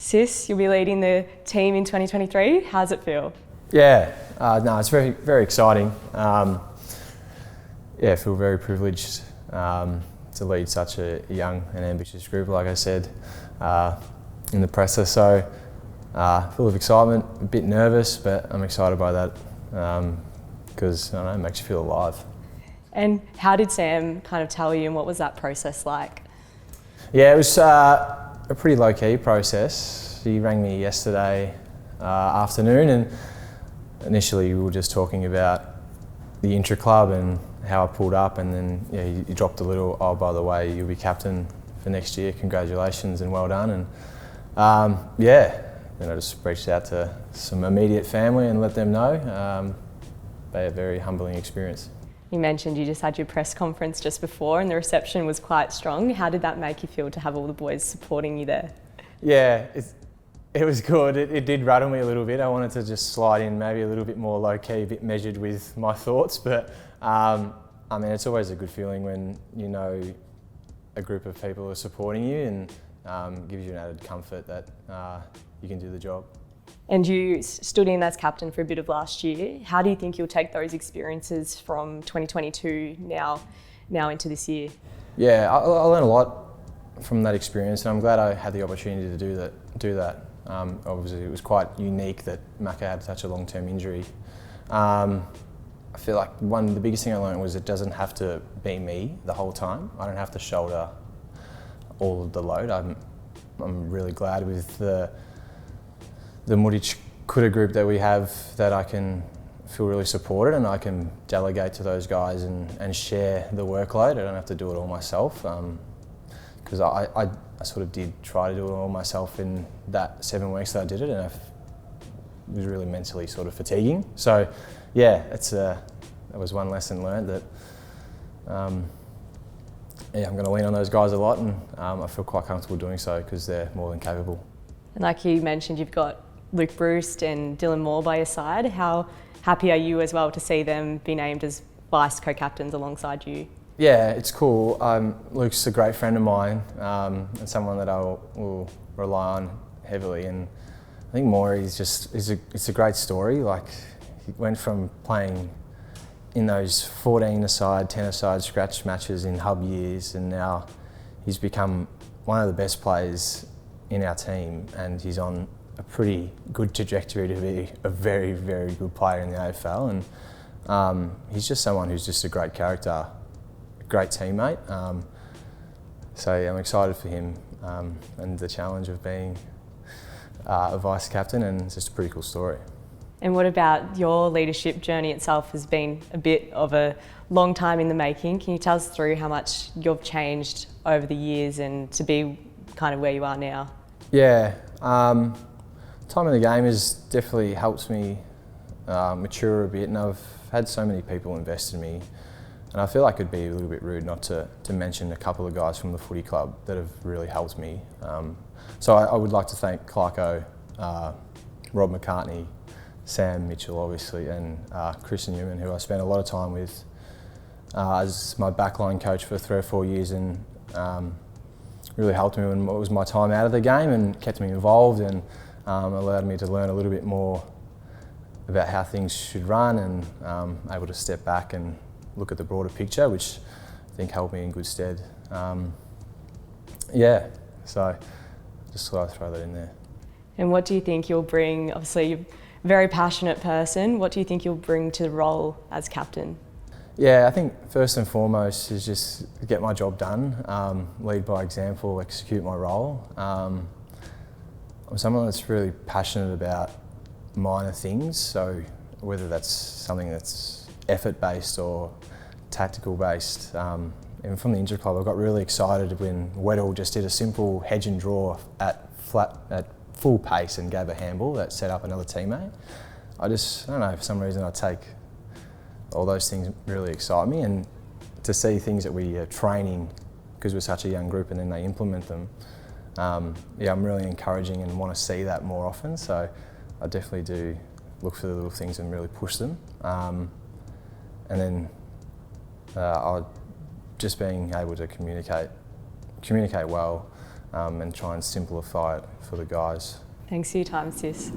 Sis, you'll be leading the team in 2023. How's it feel? Yeah, no, it's very, very exciting. I feel very privileged to lead such a young and ambitious group, like I said in the presser. So, full of excitement, a bit nervous, but I'm excited by that because I don't know, it makes you feel alive. And how did Sam kind of tell you, and what was that process like? Yeah, it was a pretty low-key process. He rang me yesterday afternoon, and initially we were just talking about the intra-club and how I pulled up, and then he dropped a little, oh, by the way, you'll be captain for next year, congratulations and well done. And then I just reached out to some immediate family and let them know. They had a very humbling experience. You mentioned you just had your press conference just before and the reception was quite strong. How did that make you feel to have all the boys supporting you there? Yeah, it was good. It did rattle me a little bit. I wanted to just slide in maybe a little bit more low-key, a bit measured with my thoughts, but I mean, it's always a good feeling when you know a group of people are supporting you, and gives you an added comfort that you can do the job. And you stood in as captain for a bit of last year. How do you think you'll take those experiences from 2022 now into this year? Yeah, I learned a lot from that experience, and I'm glad I had the opportunity to do that. Obviously, it was quite unique that Macca had such a long-term injury. I feel like the biggest thing I learned was it doesn't have to be me the whole time. I don't have to shoulder all of the load. I'm really glad with the Mudich Kuta group that we have, that I can feel really supported and I can delegate to those guys and share the workload. I don't have to do it all myself, because I sort of did try to do it all myself in that 7 weeks that I did it, and it was really mentally sort of fatiguing. So yeah, that was one lesson learned, that I'm going to lean on those guys a lot, and I feel quite comfortable doing so because they're more than capable. And like you mentioned, you've got Luke Bruce and Dylan Moore by your side. How happy are you as well to see them be named as vice co-captains alongside you? Yeah, it's cool. Luke's a great friend of mine, and someone that I will rely on heavily. And I think Maury's it's a great story. Like, he went from playing in those 14-a-side, 10-a-side scratch matches in hub years, and now he's become one of the best players in our team, and he's on a pretty good trajectory to be a very, very good player in the AFL. And he's just someone who's just a great character, a great teammate. So yeah, I'm excited for him and the challenge of being a vice captain, and it's just a pretty cool story. And what about your leadership journey itself? Has been a bit of a long time in the making. Can you tell us through how much you've changed over the years and to be kind of where you are now? Yeah, time in the game has definitely helped me mature a bit, and I've had so many people invest in me, and I feel like it'd be a little bit rude not to mention a couple of guys from the footy club that have really helped me. So I would like to thank Clarko, Rob McCartney, Sam Mitchell obviously, and Chris Newman, who I spent a lot of time with as my backline coach for 3 or 4 years, and really helped me when it was my time out of the game and kept me involved, and allowed me to learn a little bit more about how things should run, and able to step back and look at the broader picture, which I think helped me in good stead. So just thought I'd throw that in there. And what do you think you'll bring? Obviously, you're a very passionate person. What do you think you'll bring to the role as captain? Yeah, I think first and foremost is just get my job done, lead by example, execute my role. I'm someone that's really passionate about minor things, so whether that's something that's effort-based or tactical-based. And from the inter-club, I got really excited when Weddle just did a simple hedge and draw at full pace and gave a handball that set up another teammate. I don't know, for some reason I take all those things really excite me, and to see things that we are training because we're such a young group and then they implement them, I'm really encouraging and want to see that more often. So I definitely do look for the little things and really push them. And then just being able to communicate well, and try and simplify it for the guys. Thanks for your time, Sis.